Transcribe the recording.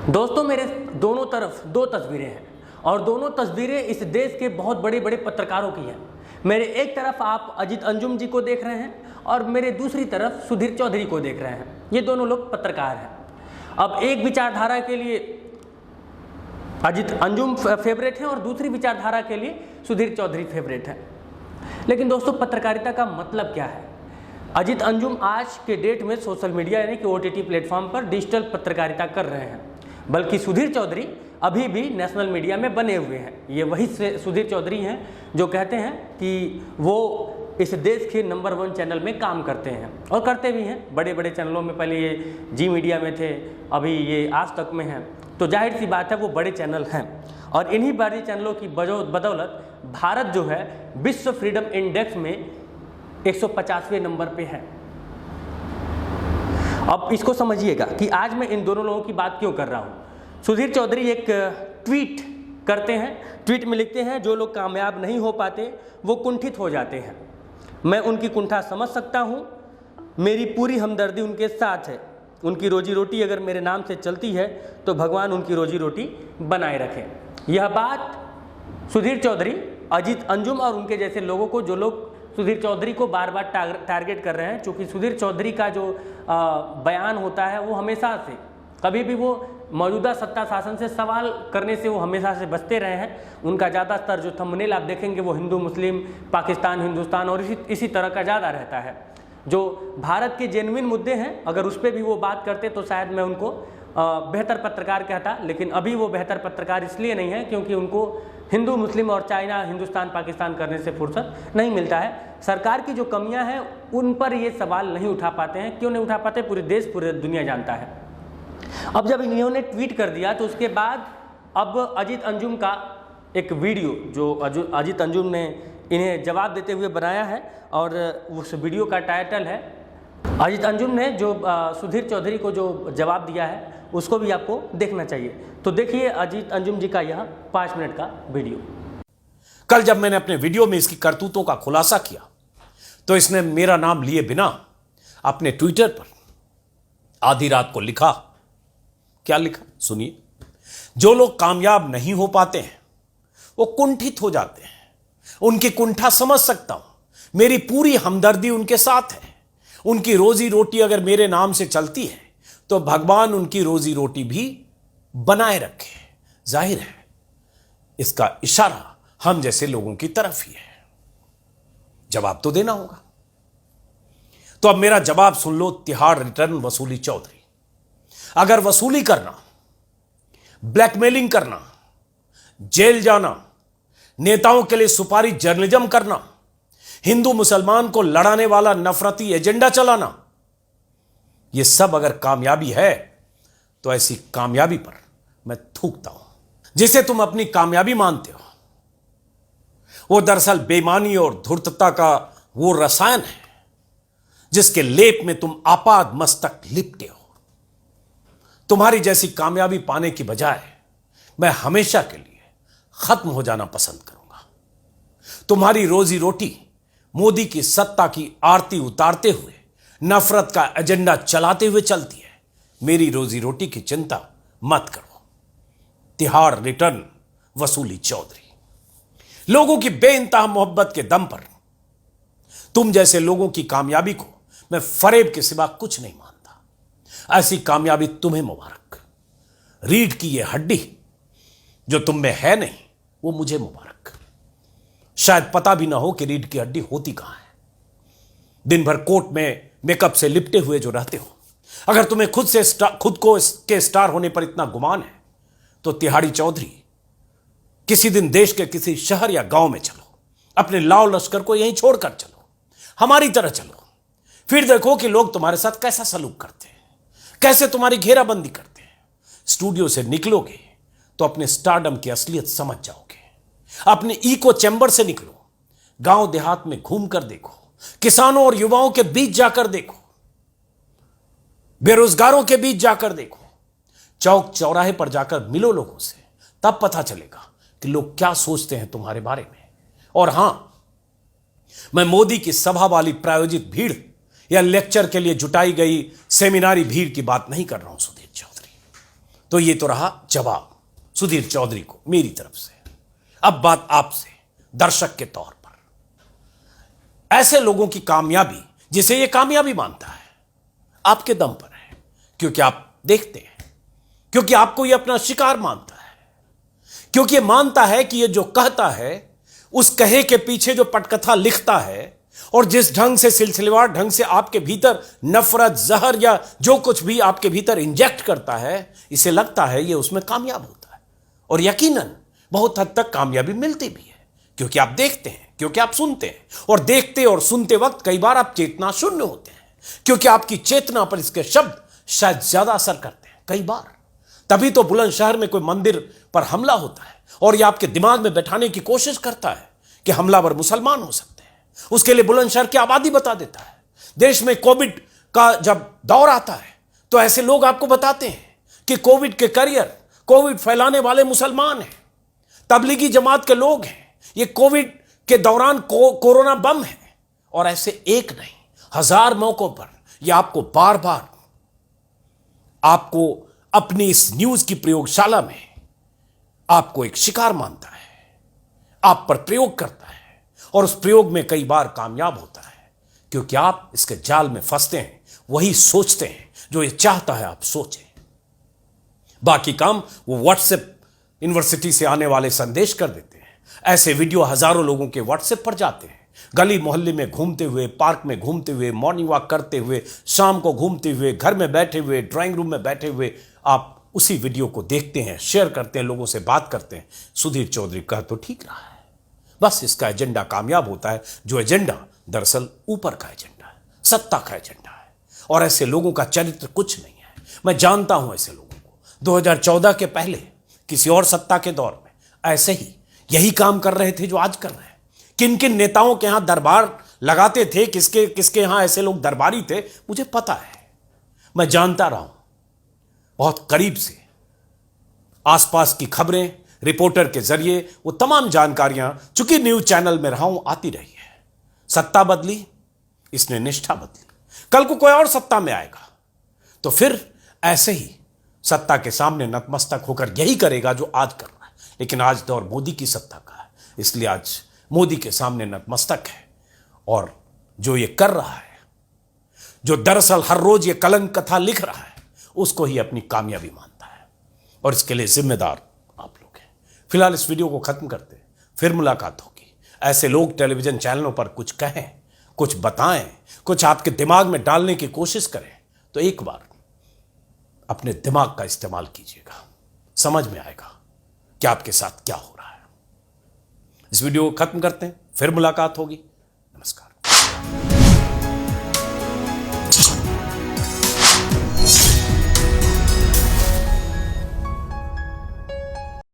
दोस्तों, मेरे दोनों तरफ दो तस्वीरें हैं और दोनों तस्वीरें इस देश के बहुत बड़े बड़े पत्रकारों की हैं। मेरे एक तरफ आप अजीत अंजुम जी को देख रहे हैं और मेरे दूसरी तरफ सुधीर चौधरी को देख रहे हैं। ये दोनों लोग पत्रकार हैं। अब एक विचारधारा के लिए अजीत अंजुम फेवरेट हैं और दूसरी विचारधारा के लिए सुधीर चौधरी फेवरेट हैं। लेकिन दोस्तों, पत्रकारिता का मतलब क्या है? अजीत अंजुम आज के डेट में सोशल मीडिया यानी कि OTT प्लेटफॉर्म पर डिजिटल पत्रकारिता कर रहे हैं, बल्कि सुधीर चौधरी अभी भी नेशनल मीडिया में बने हुए हैं। ये वही सुधीर चौधरी हैं जो कहते हैं कि वो इस देश के नंबर 1 चैनल में काम करते हैं और करते भी हैं। बड़े बड़े चैनलों में, पहले ये जी मीडिया में थे, अभी ये आज तक में हैं। तो जाहिर सी बात है वो बड़े चैनल हैं और इन्हीं बड़े चैनलों की बदौलत भारत जो है विश्व फ्रीडम इंडेक्स में 150वें नंबर पे है। अब इसको समझिएगा कि आज मैं इन दोनों लोगों की बात क्यों कर रहा हूं। सुधीर चौधरी एक ट्वीट करते हैं, ट्वीट में लिखते हैं, जो लोग कामयाब नहीं हो पाते वो कुंठित हो जाते हैं। मैं उनकी कुंठा समझ सकता हूं, मेरी पूरी हमदर्दी उनके साथ है। उनकी रोजी रोटी अगर मेरे नाम से चलती है तो भगवान उनकी रोजी रोटी बनाए रखें। यह बात सुधीर चौधरी, अजीत अंजुम और उनके जैसे लोगों को, जो लोग सुधीर चौधरी को बार बार टारगेट कर रहे हैं, क्योंकि सुधीर चौधरी का जो बयान होता है वो हमेशा से, कभी भी वो मौजूदा सत्ता शासन से सवाल करने से वो हमेशा से बचते रहे हैं। उनका ज़्यादातर जो थंबनेल आप देखेंगे वो हिंदू मुस्लिम, पाकिस्तान हिंदुस्तान और इसी तरह का ज़्यादा रहता है। जो भारत के जेन्युइन मुद्दे हैं, अगर उस पर भी वो बात करते तो शायद मैं उनको बेहतर पत्रकार कहता, लेकिन अभी वो बेहतर पत्रकार इसलिए नहीं है क्योंकि उनको हिंदू मुस्लिम और चाइना हिंदुस्तान पाकिस्तान करने से फुर्सत नहीं मिलता है। सरकार की जो कमियां हैं उन पर ये सवाल नहीं उठा पाते हैं। क्यों नहीं उठा पाते? पूरे देश पूरे दुनिया जानता है। अब जब इन्होंने ट्वीट कर दिया तो उसके बाद अब अजीत अंजुम का एक वीडियो, जो अजीत अंजुम ने इन्हें जवाब देते हुए बनाया है, और उस वीडियो का टाइटल है, अजीत अंजुम ने जो सुधीर चौधरी को जो जवाब दिया है उसको भी आपको देखना चाहिए। तो देखिए अजीत अंजुम जी का यह 5 मिनट का वीडियो। कल जब मैंने अपने वीडियो में इसकी करतूतों का खुलासा किया तो इसने मेरा नाम लिए बिना अपने ट्विटर पर आधी रात को लिखा। क्या लिखा सुनिए। जो लोग कामयाब नहीं हो पाते हैं वो कुंठित हो जाते हैं। उनकी कुंठा समझ सकता हूं, मेरी पूरी हमदर्दी उनके साथ है। उनकी रोजी रोटी अगर मेरे नाम से चलती है तो भगवान उनकी रोजी रोटी भी बनाए रखे। जाहिर है इसका इशारा हम जैसे लोगों की तरफ ही है। जवाब तो देना होगा। तो अब मेरा जवाब सुन लो। तिहाड़ रिटर्न वसूली चौधरी, अगर वसूली करना, ब्लैकमेलिंग करना, जेल जाना, नेताओं के लिए सुपारी जर्नलिज्म करना, हिंदू मुसलमान को लड़ाने वाला नफरती एजेंडा चलाना, यह सब अगर कामयाबी है तो ऐसी कामयाबी पर मैं थूकता हूं। जिसे तुम अपनी कामयाबी मानते हो वो दरअसल बेईमानी और धूर्तता का वो रसायन है जिसके लेप में तुम आपाद मस्तक लिपटे हो। तुम्हारी जैसी कामयाबी पाने की बजाय मैं हमेशा के लिए खत्म हो जाना पसंद करूंगा। तुम्हारी रोजी रोटी मोदी की सत्ता की आरती उतारते हुए, नफरत का एजेंडा चलाते हुए चलती है। मेरी रोजी रोटी की चिंता मत करो। तिहाड़ रिटर्न वसूली चौधरी। लोगों की बेइंतहा मोहब्बत के दम पर तुम जैसे लोगों की कामयाबी को मैं फरेब के सिवा कुछ नहीं मानता। ऐसी कामयाबी तुम्हें मुबारक। रीढ़ की यह हड्डी जो तुम में है नहीं, वो मुझे मुबारक। शायद पता भी ना हो कि रीढ़ की हड्डी होती कहां है। दिन भर कोट में मेकअप से लिपटे हुए जो रहते हो, अगर तुम्हें खुद को के स्टार होने पर इतना गुमान है तो तिहाड़ी चौधरी, किसी दिन देश के किसी शहर या गांव में चलो, अपने लाव लश्कर को यहीं छोड़कर चलो, हमारी तरह चलो। फिर देखो कि लोग तुम्हारे साथ कैसा सलूक करते हैं, कैसे तुम्हारी घेराबंदी करते हैं। स्टूडियो से निकलोगे तो अपने स्टारडम की असलियत समझ जाओगे। अपने इको चैम्बर से निकलो, गांव देहात में घूमकर देखो, किसानों और युवाओं के बीच जाकर देखो, बेरोजगारों के बीच जाकर देखो, चौक चौराहे पर जाकर मिलो लोगों से। तब पता चलेगा कि लोग क्या सोचते हैं तुम्हारे बारे में। और हां, मैं मोदी की सभा वाली प्रायोजित भीड़ या लेक्चर के लिए जुटाई गई सेमिनारी भीड़ की बात नहीं कर रहा हूं सुधीर चौधरी। तो ये तो रहा जवाब सुधीर चौधरी को मेरी तरफ से। अब बात आपसे दर्शक के तौर पर। ऐसे लोगों की कामयाबी, जिसे ये कामयाबी मानता है, आपके दम पर है, क्योंकि आप देखते हैं, क्योंकि आपको ये अपना शिकार मानता है, क्योंकि ये मानता है कि ये जो कहता है उस कहे के पीछे जो पटकथा लिखता है और जिस ढंग से सिलसिलेवार ढंग से आपके भीतर नफरत, जहर या जो कुछ भी आपके भीतर इंजेक्ट करता है, इसे लगता है ये उसमें कामयाब होता है। और यकीनन बहुत हद तक कामयाबी मिलती भी है, क्योंकि आप देखते हैं, क्योंकि आप सुनते हैं, और देखते और सुनते वक्त कई बार आप चेतना शून्य होते हैं, क्योंकि आपकी चेतना पर इसके शब्द शायद ज्यादा असर करते हैं कई बार। तभी तो बुलंदशहर में कोई मंदिर पर हमला होता है और यह आपके दिमाग में बैठाने की कोशिश करता है कि हमलावर मुसलमान हो सकते हैं। उसके लिए बुलंदशहर की आबादी बता देता है। देश में कोविड का जब दौर आता है तो ऐसे लोग आपको बताते हैं कि कोविड के करियर, कोविड फैलाने वाले मुसलमान हैं, तबलीगी जमात के लोग हैं, ये कोविड के दौरान कोरोना बम है। और ऐसे एक नहीं, 1000 मौकों पर यह आपको बार बार आपको अपनी इस न्यूज की प्रयोगशाला में आपको एक शिकार मानता है, आप पर प्रयोग करता है, और उस प्रयोग में कई बार कामयाब होता है, क्योंकि आप इसके जाल में फंसते हैं, वही सोचते हैं जो ये चाहता है आप सोचें। बाकी काम वो व्हाट्सएप यूनिवर्सिटी से आने वाले संदेश कर देते हैं। ऐसे वीडियो हजारों लोगों के व्हाट्सएप पर जाते हैं। गली मोहल्ले में घूमते हुए, पार्क में घूमते हुए, मॉर्निंग वॉक करते हुए, शाम को घूमते हुए, घर में बैठे हुए, ड्राइंग रूम में बैठे हुए आप उसी वीडियो को देखते हैं, शेयर करते हैं, लोगों से बात करते हैं। सुधीर चौधरी कह तो ठीक रहा है, बस इसका एजेंडा कामयाब होता है, जो एजेंडा दरअसल ऊपर का एजेंडा है, सत्ता का एजेंडा है। और ऐसे लोगों का चरित्र कुछ नहीं है। मैं जानता हूं ऐसे लोगों को। 2014 के पहले किसी और सत्ता के दौर में ऐसे ही यही काम कर रहे थे जो आज कर रहे हैं। किन किन नेताओं के यहां दरबार लगाते थे, किसके किसके यहां ऐसे लोग दरबारी थे, मुझे पता है। मैं जानता रहा हूं बहुत करीब से। आसपास की खबरें, रिपोर्टर के जरिए वो तमाम जानकारियां, चूंकि न्यूज चैनल में रहा हूं, आती रही है। सत्ता बदली, इसने निष्ठा बदली। कल को कोई और सत्ता में आएगा तो फिर ऐसे ही सत्ता के सामने नतमस्तक होकर यही करेगा जो आज कर रहा है। लेकिन आज दौर मोदी की सत्ता का है, इसलिए आज मोदी के सामने नतमस्तक है। और जो ये कर रहा है, जो दरअसल हर रोज ये कलंक कथा लिख रहा है, उसको ही अपनी कामयाबी मानता है, और इसके लिए जिम्मेदार आप लोग हैं। फिलहाल इस वीडियो को खत्म करते हैं, फिर मुलाकात होगी। ऐसे लोग टेलीविजन चैनलों पर कुछ कहें, कुछ बताएं, कुछ आपके दिमाग में डालने की कोशिश करें, तो एक बार अपने दिमाग का इस्तेमाल कीजिएगा, समझ में आएगा कि आपके साथ क्या हो रहा है। इस वीडियो को खत्म करते हैं, फिर मुलाकात होगी।